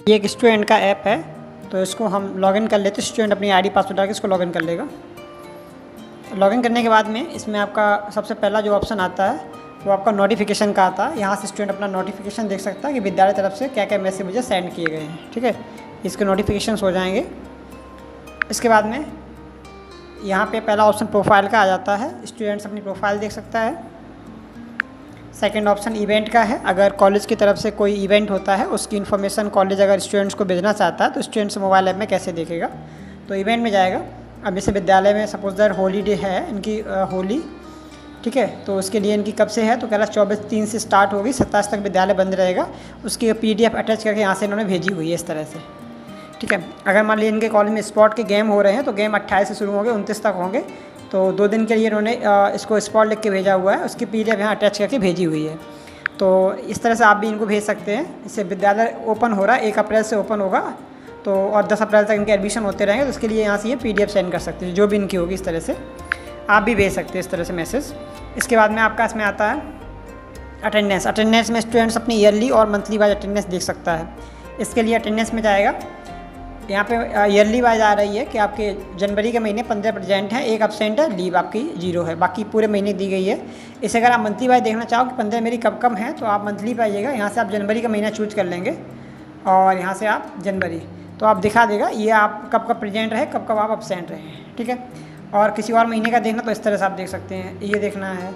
ये एक स्टूडेंट का ऐप है, तो इसको हम लॉगिन कर लेते हैं। स्टूडेंट अपनी आईडी पासवर्ड डाल के इसको लॉगिन कर लेगा। लॉगिन करने के बाद में इसमें आपका सबसे पहला जो ऑप्शन आता है वो आपका नोटिफिकेशन का आता है। यहाँ से स्टूडेंट अपना नोटिफिकेशन देख सकता है कि विद्यालय तरफ से क्या क्या मैसेज मुझे सेंड किए गए हैं। ठीक है, इसके नोटिफिकेशंस हो जाएंगे। इसके बाद में यहाँ पे पहला ऑप्शन प्रोफाइल का आ जाता है। स्टूडेंट्स अपनी प्रोफाइल देख सकता है। सेकंड ऑप्शन इवेंट का है। अगर कॉलेज की तरफ से कोई इवेंट होता है उसकी इन्फॉर्मेशन कॉलेज अगर स्टूडेंट्स को भेजना चाहता है तो स्टूडेंट्स मोबाइल ऐप में कैसे देखेगा, तो इवेंट में जाएगा। अब जैसे विद्यालय में सपोज दैट हॉलीडे है इनकी, होली, ठीक है, तो उसके लिए इनकी कब से है, तो कह रहा 24/3 से स्टार्ट होगी, 27 तक विद्यालय बंद रहेगा। उसकी PDF अटैच करके यहाँ से इन्होंने भेजी हुई है इस तरह से। ठीक है, अगर मान लीजिए इनके कॉलेज में स्पॉट के गेम हो रहे हैं तो गेम 28 से शुरू होंगे, 29 तक होंगे, तो 2 दिन के लिए इन्होंने इसको स्पॉट लिख के भेजा हुआ है। उसकी PDF यहाँ अटैच करके भेजी हुई है। तो इस तरह से आप भी इनको भेज सकते हैं। इससे विद्यालय ओपन हो रहा है, 1 अप्रैल से ओपन होगा, तो और 10 अप्रैल तक इनके एडमिशन होते रहेंगे। तो इसके लिए यहाँ से ये PDF सेंड कर सकते हैं, जो भी इनकी होगी। इस तरह से आप भी भेज सकते हैं इस तरह से मैसेज। इसके बाद में आपका इसमें आता है अटेंडेंस। अटेंडेंस में स्टूडेंट्स अपनी ईयरली और मंथली वाइज अटेंडेंस देख सकता है। इसके लिए अटेंडेंस में जाएगा, यहाँ पे ईयरली वाइज आ रही है कि आपके जनवरी के महीने 15 प्रेजेंट हैं, 1 एब्सेंट है, लीव आपकी 0 है, बाकी पूरे महीने दी गई है। इसे अगर आप मंथली वाइज देखना चाहो कि 15 मेरी कब कब है, तो आप मंथली पे आइएगा। यहाँ से आप जनवरी का महीना चूज कर लेंगे और यहाँ से आप जनवरी, तो आप दिखा देगा ये आप कब कब प्रेजेंट रहे, कब कब आप एब्सेंट रहे। ठीक है, और किसी और महीने का देखना तो इस तरह से आप देख सकते हैं। ये देखना है,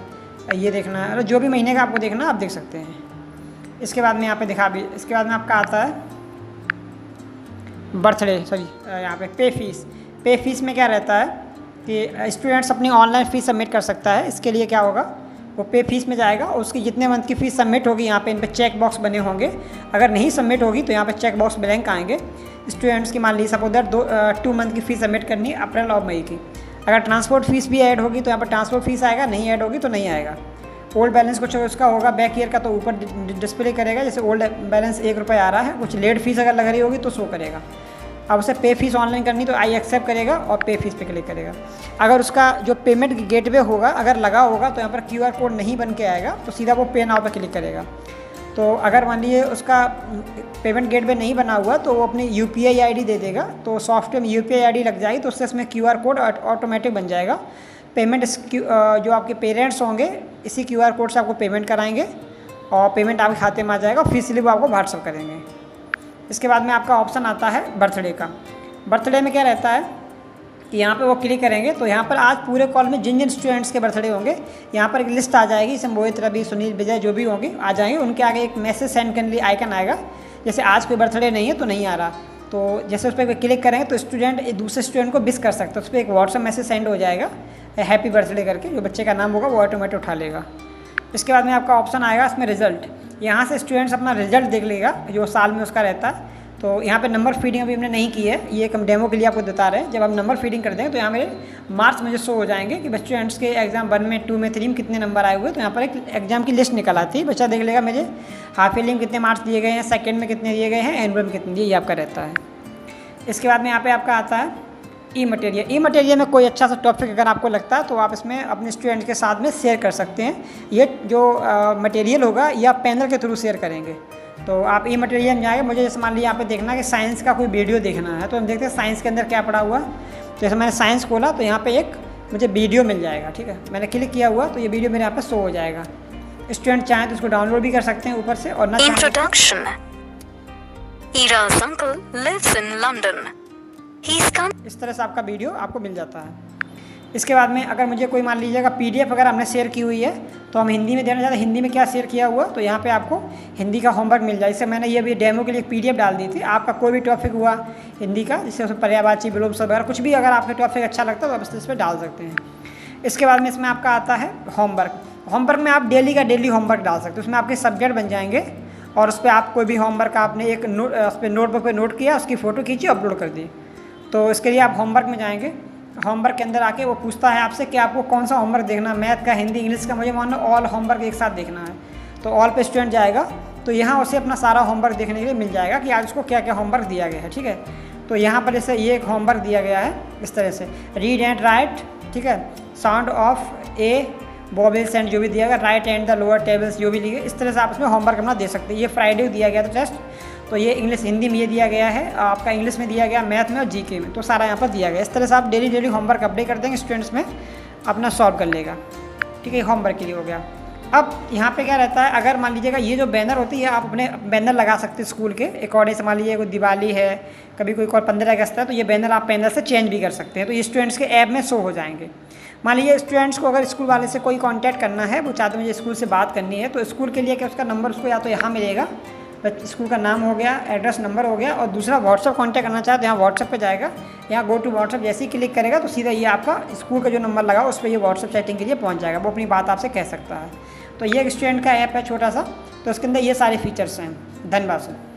ये देखना है, जो भी महीने का आपको देखना आप देख सकते हैं। इसके बाद में यहाँ पे दिखा भी, इसके बाद में आपका आता है बर्थडे, सॉरी यहाँ पे पे फीस। पे फीस में क्या रहता है कि स्टूडेंट्स अपनी ऑनलाइन फ़ीस सबमिट कर सकता है। इसके लिए क्या होगा, वो पे फीस में जाएगा और उसकी जितने मंथ की फ़ीस सबमिट होगी यहाँ पे इन पे चेक बॉक्स बने होंगे। अगर नहीं सबमिट होगी तो यहाँ पे चेक बॉक्स ब्लैंक आएंगे। स्टूडेंट्स की मान लीजिए सपोज दैट 2 मंथ की फ़ीस सबमिट करनी है, अप्रैल और मई की। अगर ट्रांसपोर्ट फीस भी ऐड होगी तो यहाँ पर ट्रांसपोर्ट फीस आएगा, नहीं ऐड होगी तो नहीं आएगा। ओल्ड बैलेंस कुछ उसका होगा बैक ईयर का, तो ऊपर डिस्प्ले करेगा। जैसे ओल्ड बैलेंस 1 रुपये आ रहा है, कुछ लेट फीस अगर लग रही होगी तो शो करेगा। अब उसे पे फीस ऑनलाइन करनी तो आई एक्सेप्ट करेगा और पे फीस पे क्लिक करेगा। अगर उसका जो पेमेंट गेटवे होगा अगर लगा होगा तो यहाँ पर QR कोड नहीं बन के आएगा, तो सीधा वो पे नाउ पे क्लिक करेगा। तो अगर मान लीजिए उसका पेमेंट गेटवे नहीं बना हुआ तो वो अपनी UPI ID दे देगा, तो सॉफ्टवेयर में UPI ID लग जाएगी, तो उससे इसमें QR कोड ऑटोमेटिक बन जाएगा। पेमेंट जो आपके पेरेंट्स होंगे इसी QR कोड से आपको पेमेंट कराएंगे और पेमेंट आपके खाते में आ जाएगा। फीस स्लिप आपको व्हाट्सअप करेंगे। इसके बाद में आपका ऑप्शन आता है बर्थडे का। बर्थडे में क्या रहता है कि यहाँ पे वो क्लिक करेंगे तो यहाँ पर आज पूरे कॉल में जिन जिन स्टूडेंट्स के बर्थडे होंगे यहाँ पर एक लिस्ट आ जाएगी। इसमें मोहित, रवि, सुनील, विजय जो भी होंगे आ जाएंगे। उनके आगे एक मैसेज सेंड करने के लिए आइकन आएगा। जैसे आज कोई बर्थडे नहीं है तो नहीं आ रहा, तो जैसे उस पर क्लिक करेंगे तो स्टूडेंट एक दूसरे स्टूडेंट को विश कर सकते हैं। उस पर एक व्हाट्सअप मैसेज सेंड हो जाएगा हैप्पी बर्थडे करके, जो बच्चे का नाम होगा वो ऑटोमेटिक उठा लेगा। इसके बाद में आपका ऑप्शन आएगा इसमें रिजल्ट। यहाँ से स्टूडेंट्स अपना रिजल्ट देख लेगा जो साल में उसका रहता है। तो यहाँ पे नंबर फीडिंग अभी हमने नहीं की है, ये एक हम डेमो के लिए आपको बता रहे हैं। जब हम नंबर फीडिंग कर देंगे तो यहाँ मेरे मार्क्स मुझे शो हो जाएंगे कि स्टूडेंट्स के एग्जाम 1 में, 2 में, 3 में कितने नंबर आए हुए। तो यहाँ पर एक एग्जाम की लिस्ट निकल आती है। बच्चा देख लेगा मुझे हाफ ईयरली में कितने मार्क्स दिए गए हैं, सेकेंड में कितने दिए गए हैं, एनुअल में कितने दिए, ये आपका रहता है। इसके बाद में यहाँ पर आपका आता है ई मटेरियल। ई मटेरियल में कोई अच्छा सा टॉपिक अगर आपको लगता है तो आप इसमें अपने स्टूडेंट के साथ में शेयर कर सकते हैं। ये जो मटेरियल होगा या पैनल के थ्रू शेयर करेंगे। तो आप ई मटेरियल में जाएंगे, मुझे जैसे मान लीजिए यहाँ पे देखना है कि साइंस का कोई वीडियो देखना है, तो हम देखते हैं साइंस के अंदर क्या पड़ा हुआ। जैसे मैंने साइंस खोला तो यहाँ पे एक मुझे वीडियो मिल जाएगा। ठीक है, मैंने क्लिक किया हुआ तो ये वीडियो मेरे यहाँ पे शो हो जाएगा। स्टूडेंट चाहें तो उसको डाउनलोड भी कर सकते हैं ऊपर से, और ना introduction. ईरा's uncle lives in London. He's come. इस तरह से आपका वीडियो आपको मिल जाता है। इसके बाद में अगर मुझे कोई मान लीजिएगा PDF अगर हमने शेयर की हुई है तो हम हिंदी में देना चाहते हैं। हिंदी में क्या शेयर किया हुआ, तो यहाँ पे आपको हिंदी का होमवर्क मिल जाए। जैसे मैंने ये भी डेमो के लिए PDF डाल दी थी। आपका कोई भी टॉपिक हुआ हिंदी का, जैसे उसमें पर्यायवाची, विलोम शब्द वगैरह कुछ भी अगर आपके टॉपिक अच्छा लगता है तो आप इस पर डाल सकते हैं। इसके बाद में इसमें आपका आता है होमवर्क। होमवर्क में आप डेली का डेली होमवर्क डाल सकते हैं। उसमें आपके सब्जेक्ट बन जाएंगे और उस पर आप कोई भी होमवर्क आपने एक उस पर नोटबुक पर नोट किया, उसकी फ़ोटो खींची, अपलोड कर दी। तो इसके लिए आप होमवर्क में जाएंगे। होमवर्क के अंदर आके वो पूछता है आपसे कि आपको कौन सा होमवर्क देखना है, मैथ का, हिंदी, इंग्लिश का। मुझे मान लो ऑल होमवर्क एक साथ देखना है, तो ऑल पे स्टूडेंट जाएगा तो यहाँ उसे अपना सारा होमवर्क देखने के लिए मिल जाएगा कि आज उसको क्या क्या होमवर्क दिया गया है। ठीक है, तो यहाँ पर जैसे ये एक होमवर्क दिया गया है इस तरह से, रीड एंड राइट, ठीक है, sound of A vowels and जो भी दिया गया, right and the lower tables जो भी लिखे, इस तरह से आप इसमें होमवर्क अपना दे सकते हैं। ये फ्राइडे को दिया गया था टेस्ट, तो ये इंग्लिश हिंदी में ये दिया गया है, आपका इंग्लिश में दिया गया, मैथ में और जीके में, तो सारा यहाँ पर दिया गया। इस तरह से आप डेली होमवर्क अपडेट कर देंगे, स्टूडेंट्स में अपना सॉल्व कर लेगा। ठीक है, होमवर्क के लिए हो गया। अब यहाँ पे क्या रहता है, अगर मान लीजिएगा ये जो बैनर होती है, आप अपने बैनर लगा सकते हैं स्कूल के अकॉर्डिंग से। मान लीजिए कोई दिवाली है, कभी कोई 15 अगस्त है, तो ये बैनर आप पेन से चेंज भी कर सकते हैं, तो ये स्टूडेंट्स के ऐप में शो हो जाएंगे। मान लीजिए स्टूडेंट्स को अगर स्कूल वाले से कोई कांटेक्ट करना है, वो चाहते मुझे स्कूल से बात करनी है, तो स्कूल के लिए क्या उसका नंबर उसको या तो यहाँ मिलेगा, स्कूल का नाम हो गया, एड्रेस नंबर हो गया, और दूसरा व्हाट्सअप कांटेक्ट करना चाहे तो यहाँ व्हाट्सअप पे जाएगा, यहाँ गो टू व्हाट्सअप जैसे ही क्लिक करेगा तो सीधा ये आपका स्कूल का जो नंबर लगा उस पर ये व्हाट्सअप चैटिंग के लिए पहुँच जाएगा, वो अपनी बात आपसे कह सकता है। तो ये एक स्टूडेंट का ऐप है छोटा सा, तो उसके अंदर ये सारे फीचर्स हैं। धन्यवाद सर।